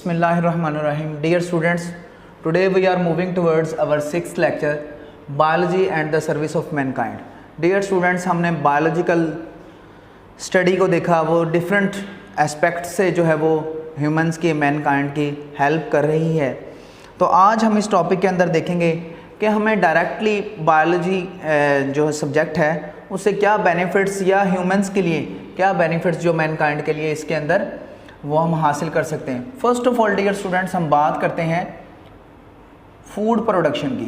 Bismillahirrahmanirrahim. Dear students, today we are moving towards our 6th lecture, Biology and the Service of Mankind. Dear students, हमने biological study को देखा, वो different aspect से जो है वो ह्यूमंस की, मैनकाइंड की हेल्प कर रही है। तो आज हम इस टॉपिक के अंदर देखेंगे कि हमें डायरेक्टली बायोलॉजी जो सब्जेक्ट है उससे क्या बेनिफिट्स, या ह्यूमंस के लिए क्या बेनिफिट्स जो मैनकाइंड के लिए इसके अंदर वो हम हासिल कर सकते हैं। First of all dear students, हम बात करते हैं फूड प्रोडक्शन की।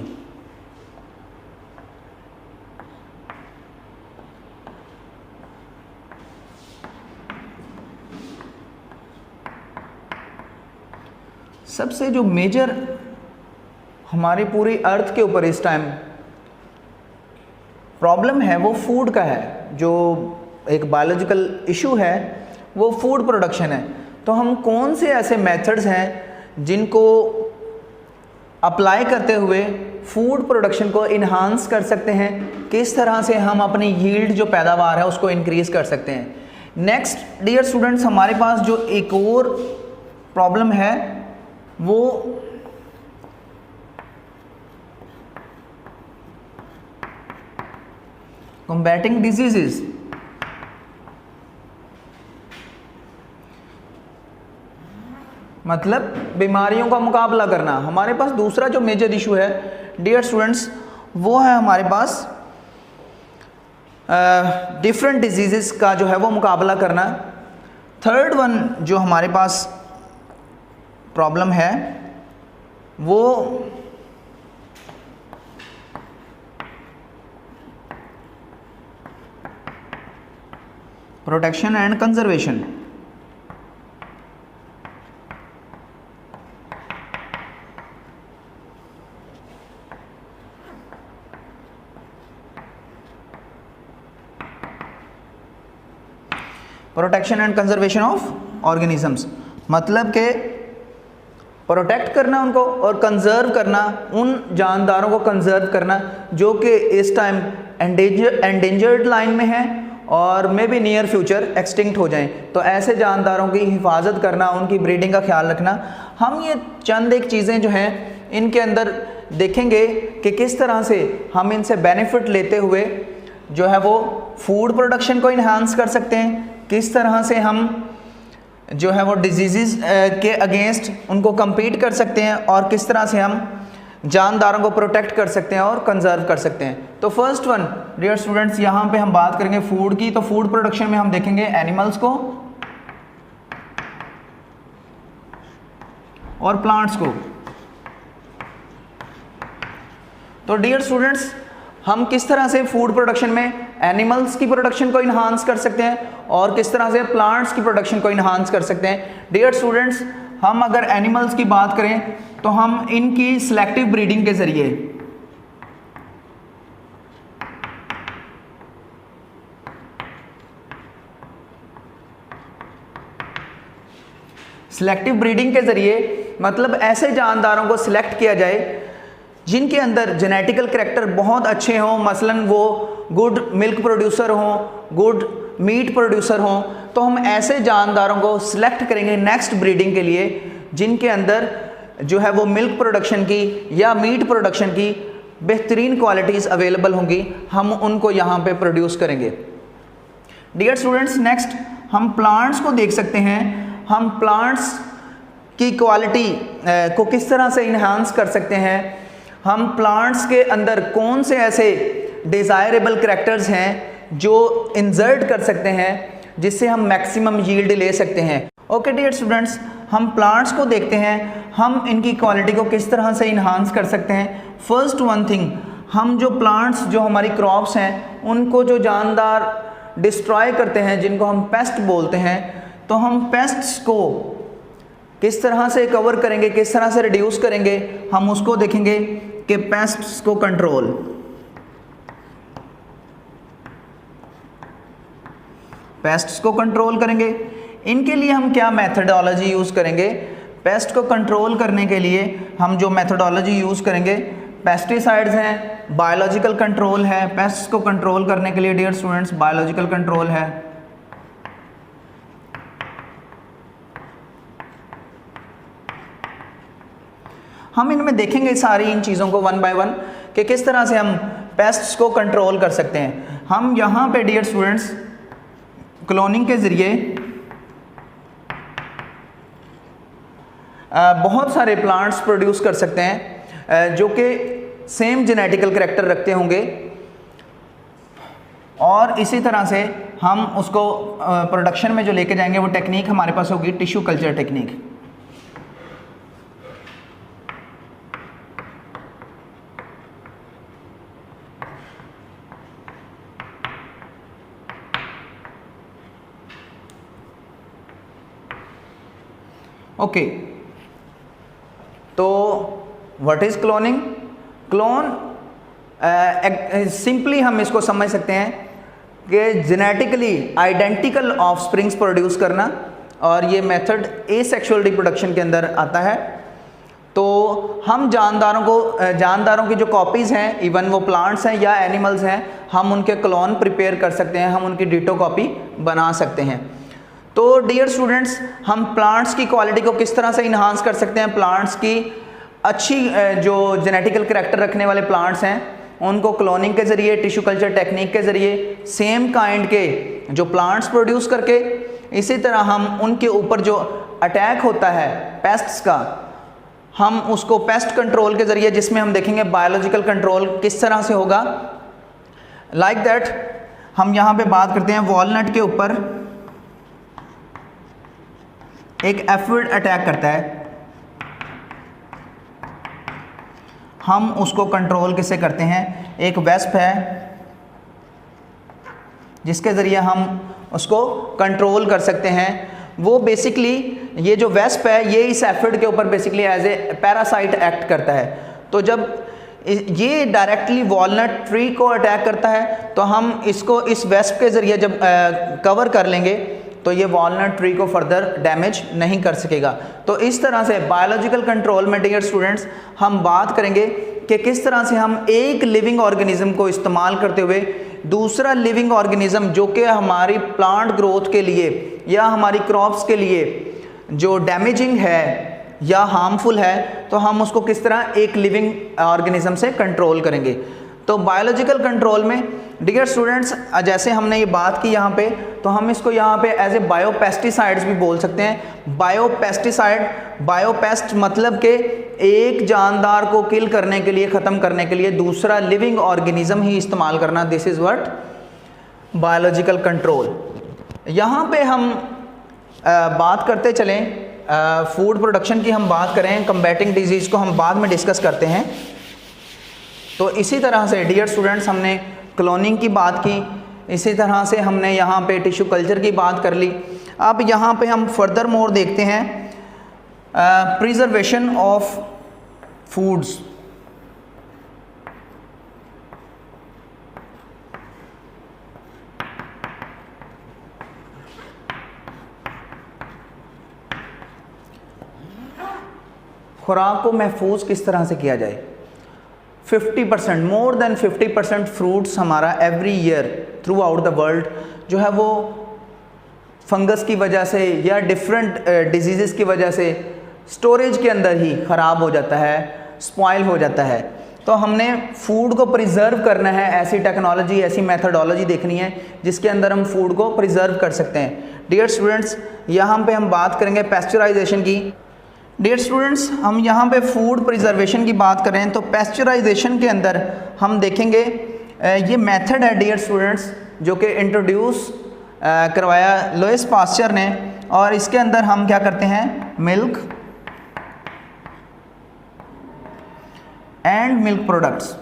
सबसे जो मेजर हमारी पूरी अर्थ के ऊपर इस टाइम प्रॉब्लम है वो फूड का है। जो एक बायोलॉजिकल इशू है वो फूड प्रोडक्शन है। तो हम कौन से ऐसे मेथड्स हैं जिनको अप्लाई करते हुए फूड प्रोडक्शन को इन्हांस कर सकते हैं, किस तरह से हम अपनी यील्ड जो पैदावार है उसको इंक्रीज़ कर सकते हैं। नेक्स्ट डियर स्टूडेंट्स, हमारे पास जो एक और प्रॉब्लम है वो कॉम्बैटिंग डिजीजेस। मतलब बीमारियों का मुकाबला करना। हमारे पास दूसरा जो मेजर इशू है डियर स्टूडेंट्स वो है हमारे पास डिफरेंट डिजीजेस का जो है वो मुकाबला करना। थर्ड वन जो हमारे पास प्रॉब्लम है वो protection and conservation. Protection and conservation of organisms, मतलब के प्रोटेक्ट करना उनको और कंजर्व करना, उन जानदारों को कंजर्व करना जो कि इस टाइम एंडेंजर्ड लाइन में हैं और may be near future extinct हो जाएं। तो ऐसे जानदारों की हिफाजत करना, उनकी ब्रीडिंग का ख्याल रखना। हम ये चंद एक चीज़ें जो हैं इनके अंदर देखेंगे कि किस तरह से हम इनसे बेनिफिट लेते हुए जो है वो फूड प्रोडक्शन को इन्हांस कर सकते हैं, किस तरह से हम जो है वो डिजीज़ के अगेंस्ट उनको compete कर सकते हैं, और किस तरह से हम जानदारों को प्रोटेक्ट कर सकते हैं और कंजर्व कर सकते हैं। तो फर्स्ट वन डियर स्टूडेंट्स, यहाँ पे हम बात करेंगे फूड की। तो फूड प्रोडक्शन में हम देखेंगे एनिमल्स को और प्लांट्स को। तो डियर स्टूडेंट्स, हम किस तरह से फूड प्रोडक्शन में एनिमल्स की प्रोडक्शन को इन्हांस कर सकते हैं और किस तरह से प्लांट्स की प्रोडक्शन को इन्हांस कर सकते हैं। डियर स्टूडेंट्स, हम अगर एनिमल्स की बात करें तो हम इनकी सिलेक्टिव ब्रीडिंग के जरिए मतलब ऐसे जानदारों को सिलेक्ट किया जाए जिनके अंदर जेनेटिकल करैक्टर बहुत अच्छे हों, मसलन वो गुड मिल्क प्रोड्यूसर हों, गुड मीट प्रोड्यूसर हों। तो हम ऐसे जानदारों को सिलेक्ट करेंगे नेक्स्ट ब्रीडिंग के लिए जिनके अंदर जो है वो मिल्क प्रोडक्शन की या मीट प्रोडक्शन की बेहतरीन क्वालिटीज़ अवेलेबल होंगी, हम उनको यहाँ पे प्रोड्यूस करेंगे। डियर स्टूडेंट्स, नेक्स्ट हम प्लांट्स को देख सकते हैं। हम प्लांट्स की क्वालिटी को किस तरह से इन्हांस कर सकते हैं, हम प्लांट्स के अंदर कौन से ऐसे डिज़ायरेबल करैक्टर्स हैं जो इंसर्ट कर सकते हैं जिससे हम मैक्सिमम यील्ड ले सकते हैं। ओके डियर स्टूडेंट्स, हम प्लांट्स को देखते हैं, हम इनकी क्वालिटी को किस तरह से इन्हांस कर सकते हैं। फर्स्ट वन थिंग, हम जो प्लांट्स, जो हमारी क्रॉप्स हैं, उनको जो जानदार डिस्ट्रॉय करते हैं, जिनको हम पेस्ट बोलते हैं, तो हम पेस्ट्स को किस तरह से कवर करेंगे, किस तरह से रिड्यूस करेंगे, हम उसको देखेंगे कि पेस्ट्स को कंट्रोल करेंगे। इनके लिए हम क्या मेथडोलॉजी यूज़ करेंगे? पेस्ट को कंट्रोल करने के लिए हम जो मेथडोलॉजी यूज़ करेंगे, पेस्टिसाइड्स हैं, बायोलॉजिकल कंट्रोल है। पेस्ट्स को कंट्रोल करने के लिए डियर स्टूडेंट्स बायोलॉजिकल कंट्रोल है। हम इनमें देखेंगे सारी इन चीज़ों को वन बाय वन कि किस तरह से हम पेस्ट्स को कंट्रोल कर सकते हैं। हम यहाँ पे डियर स्टूडेंट्स क्लोनिंग के ज़रिए बहुत सारे प्लांट्स प्रोड्यूस कर सकते हैं जो कि सेम जेनेटिकल करैक्टर रखते होंगे, और इसी तरह से हम उसको प्रोडक्शन में जो लेके जाएंगे वो टेक्निक हमारे पास होगी टिश्यू कल्चर टेक्निक। ओके, तो what is cloning? Clone simply हम इसको समझ सकते हैं कि जेनेटिकली आइडेंटिकल ऑफस्प्रिंग्स प्रोड्यूस करना, और ये मेथड एसेक्सुअल रिप्रोडक्शन के अंदर आता है। तो हम जानदारों की जो कॉपीज़ हैं, इवन वो प्लांट्स हैं या एनिमल्स हैं, हम उनके क्लोन प्रिपेयर कर सकते हैं, हम उनकी डिटो कॉपी बना सकते हैं। तो डियर स्टूडेंट्स, हम प्लांट्स की क्वालिटी को किस तरह से इन्हांस कर सकते हैं? प्लांट्स की अच्छी जो जेनेटिकल करैक्टर रखने वाले प्लांट्स हैं उनको क्लोनिंग के ज़रिए, टिश्यू कल्चर टेक्निक के ज़रिए, सेम काइंड के जो प्लांट्स प्रोड्यूस करके, इसी तरह हम उनके ऊपर जो अटैक होता है पेस्ट्स का, हम उसको पेस्ट कंट्रोल के ज़रिए, जिसमें हम देखेंगे बायोलॉजिकल कंट्रोल किस तरह से होगा। लाइक दैट हम यहाँ पे बात करते हैं वॉलनट के ऊपर एक एफिड अटैक करता है, हम उसको कंट्रोल किससे करते हैं? एक वेस्प है जिसके ज़रिए हम उसको कंट्रोल कर सकते हैं। वो बेसिकली ये जो वेस्प है ये इस एफिड के ऊपर basically as a parasite act करता है। तो जब ये डायरेक्टली वॉलनट ट्री को अटैक करता है तो हम इसको इस वेस्प के ज़रिए जब कवर कर लेंगे तो ये वॉलनट ट्री को फर्दर डैमेज नहीं कर सकेगा। तो इस तरह से बायोलॉजिकल कंट्रोल में डियर स्टूडेंट्स हम बात करेंगे कि किस तरह से हम एक लिविंग ऑर्गेनिज्म को इस्तेमाल करते हुए दूसरा लिविंग ऑर्गेनिज्म जो कि हमारी प्लांट ग्रोथ के लिए या हमारी क्रॉप्स के लिए जो डैमेजिंग है या हार्मफुल है, तो हम उसको किस तरह एक लिविंग ऑर्गेनिज्म से कंट्रोल करेंगे। तो बायोलॉजिकल कंट्रोल में डियर स्टूडेंट्स जैसे हमने ये बात की यहाँ पे, तो हम इसको यहाँ पे एज ए बायोपेस्टिसाइड्स भी बोल सकते हैं। बायोपेस्टिसाइड, बायोपेस्ट मतलब कि एक जानदार को किल करने के लिए, ख़त्म करने के लिए दूसरा लिविंग ऑर्गेनिज्म ही इस्तेमाल करना, this is what biological control. यहाँ पे हम बात करते चलें फूड प्रोडक्शन की, हम बात करें कम्बैटिंग डिजीज़ को हम बाद में डिस्कस करते हैं। तो इसी तरह से डियर स्टूडेंट्स हमने क्लोनिंग की बात की, इसी तरह से हमने यहाँ पे टिश्यू कल्चर की बात कर ली। अब यहाँ पे हम फर्दर मोर देखते हैं प्रिजर्वेशन ऑफ फूड्स। खुराक को महफूज किस तरह से किया जाए? 50%, मोर देन 50% फ्रूट्स हमारा every year through out the world जो है वो फंगस की वजह से या डिफरेंट डिजीज़ की वजह से स्टोरेज के अंदर ही ख़राब हो जाता है, स्पॉइल हो जाता है। तो हमने फूड को प्रिजर्व करना है, ऐसी टेक्नोलॉजी, ऐसी मेथडोलॉजी देखनी है जिसके अंदर हम फूड को प्रिजर्व कर सकते हैं। डियर स्टूडेंट्स, यहाँ पे हम बात करेंगे पेस्चराइजेशन की। डियर स्टूडेंट्स, हम यहाँ पे फूड प्रिजर्वेशन की बात करें तो पेस्चराइजेशन के अंदर हम देखेंगे ये मेथड है डियर स्टूडेंट्स जो कि इंट्रोड्यूस करवाया लुइस पास्चर ने, और इसके अंदर हम क्या करते हैं? Milk and milk products,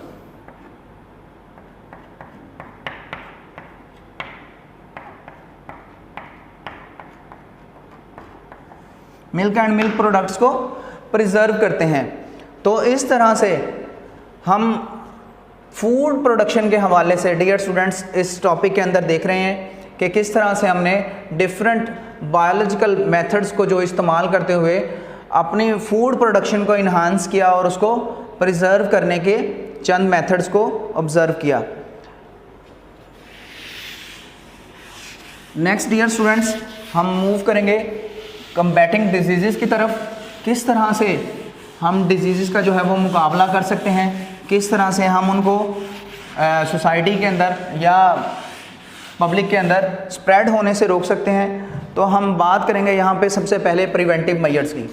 milk and milk products को प्रिजर्व करते हैं। तो इस तरह से हम फूड प्रोडक्शन के हवाले से डियर स्टूडेंट्स इस टॉपिक के अंदर देख रहे हैं कि किस तरह से हमने डिफरेंट बायोलॉजिकल मेथड्स को जो इस्तेमाल करते हुए अपनी फूड प्रोडक्शन को इन्हांस किया और उसको प्रिजर्व करने के चंद मेथड्स को ऑब्जर्व किया। नेक्स्ट डियर स्टूडेंट्स हम मूव करेंगे कम्बैटिंग डिजीज़ की तरफ। किस तरह से हम डिजीज़ का जो है वो मुकाबला कर सकते हैं, किस तरह से हम उनको सोसाइटी के अंदर या पब्लिक के अंदर स्प्रेड होने से रोक सकते हैं। तो हम बात करेंगे यहाँ पे सबसे पहले प्रिवेंटिव मेजर्स की।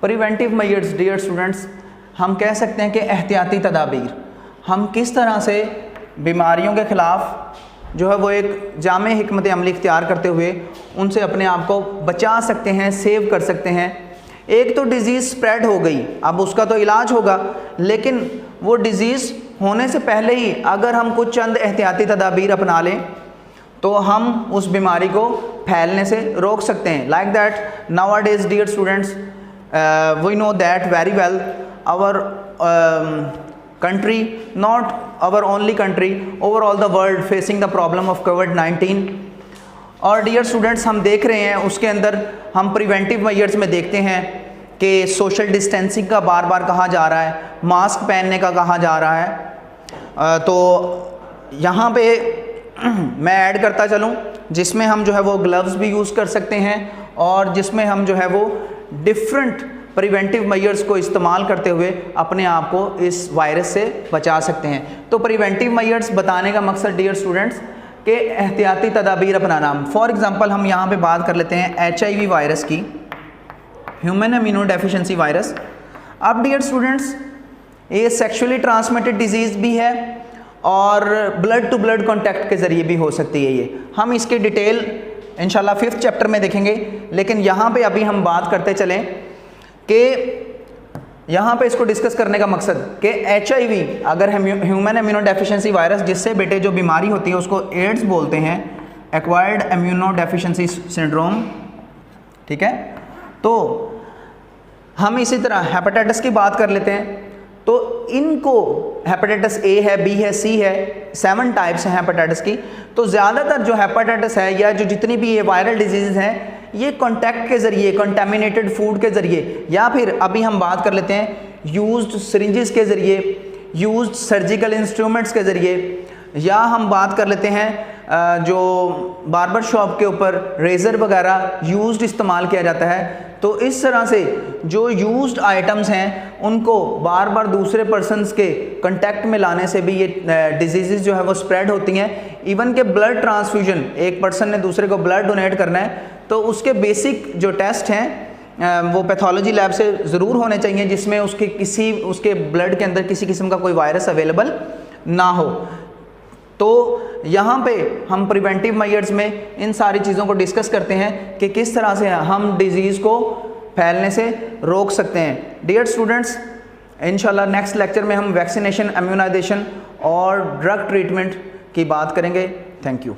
प्रिवेंटिव मेजर्स डियर स्टूडेंट्स, हम कह सकते हैं कि एहतियाती तदाबीर, हम किस तरह से बीमारियों के ख़िलाफ़ जो है वो एक जामे हिकमत अमली इख्तियार करते हुए उनसे अपने आप को बचा सकते हैं, सेव कर सकते हैं। एक तो डिज़ीज़ स्प्रेड हो गई, अब उसका तो इलाज होगा, लेकिन वो डिज़ीज़ होने से पहले ही अगर हम कुछ चंद एहतियाती तदाबीर अपना लें तो हम उस बीमारी को फैलने से रोक सकते हैं। Like that nowadays dear students, we know that very well our country, not our only country, overall the world facing the problem of COVID-19। और डियर स्टूडेंट्स, हम देख रहे हैं उसके अंदर हम प्रिवेंटिव मेजर्स में देखते हैं कि सोशल डिस्टेंसिंग का बार बार कहा जा रहा है, मास्क पहनने का कहा जा रहा है। तो यहाँ पे मैं ऐड करता चलूँ जिसमें हम जो है वो ग्लव्स भी यूज़ कर सकते हैं और जिसमें हम जो है वो डिफरेंट प्रिवेंटिव मेजर्स को इस्तेमाल करते हुए अपने आप को इस वायरस से बचा सकते हैं। तो प्रिवेंटिव मेजर्स बताने का मकसद डियर स्टूडेंट्स के एहतियाती तदाबीर अपनाना। फॉर एग्जांपल हम यहाँ पे बात कर लेते हैं HIV वायरस की, ह्यूमन इम्यूनो डेफिशिएंसी वायरस। अब डियर स्टूडेंट्स, ये सेक्सुअली ट्रांसमिटेड डिजीज़ भी है और ब्लड टू ब्लड कॉन्टैक्ट के ज़रिए भी हो सकती है। ये हम इसकी डिटेल इंशाल्लाह 5th चैप्टर में देखेंगे, लेकिन यहाँ पे अभी हम बात करते चलें कि यहाँ पे इसको डिस्कस करने का मकसद कि HIV अगर ह्यूमन इम्यूनो डेफिशिएंसी वायरस, जिससे बेटे जो बीमारी होती है उसको एड्स बोलते हैं, एक्वायर्ड इम्यूनो डेफिशिएंसी सिंड्रोम, ठीक है। तो हम इसी तरह हेपेटाइटिस की बात कर लेते हैं। तो इनको हेपेटाइटिस A है, B है, C है, 7 टाइप्स हैं हेपेटाइटिस की। तो ज़्यादातर जो हेपेटाइटिस है या जो जितनी भी ये वायरल डिजीज़ हैं, ये कांटेक्ट के ज़रिए, कंटामिनेटेड फूड के ज़रिए, या फिर अभी हम बात कर लेते हैं यूज्ड सिरिंजेस के ज़रिए, यूज्ड सर्जिकल इंस्ट्रूमेंट्स के ज़रिए, या हम बात कर लेते हैं जो बार्बर शॉप के ऊपर रेज़र वगैरह यूज्ड इस्तेमाल किया जाता है। तो इस तरह से जो यूज्ड आइटम्स हैं उनको बार बार दूसरे पर्सनस के कांटेक्ट में लाने से भी ये डिजीज़ जो है वो स्प्रेड होती हैं। इवन के ब्लड ट्रांसफ्यूजन, एक पर्सन ने दूसरे को ब्लड डोनेट करना है तो उसके बेसिक जो टेस्ट हैं वो पैथोलॉजी लैब से ज़रूर होने चाहिए जिसमें उसके ब्लड के अंदर किसी किस्म का कोई वायरस अवेलेबल ना हो। तो यहाँ पे हम प्रिवेंटिव मेजर्स में इन सारी चीज़ों को डिस्कस करते हैं कि किस तरह से हम डिज़ीज़ को फैलने से रोक सकते हैं। डियर स्टूडेंट्स, इंशाल्लाह नेक्स्ट लेक्चर में हम वैक्सीनेशन, इम्यूनाइजेशन और ड्रग ट्रीटमेंट की बात करेंगे। Thank you.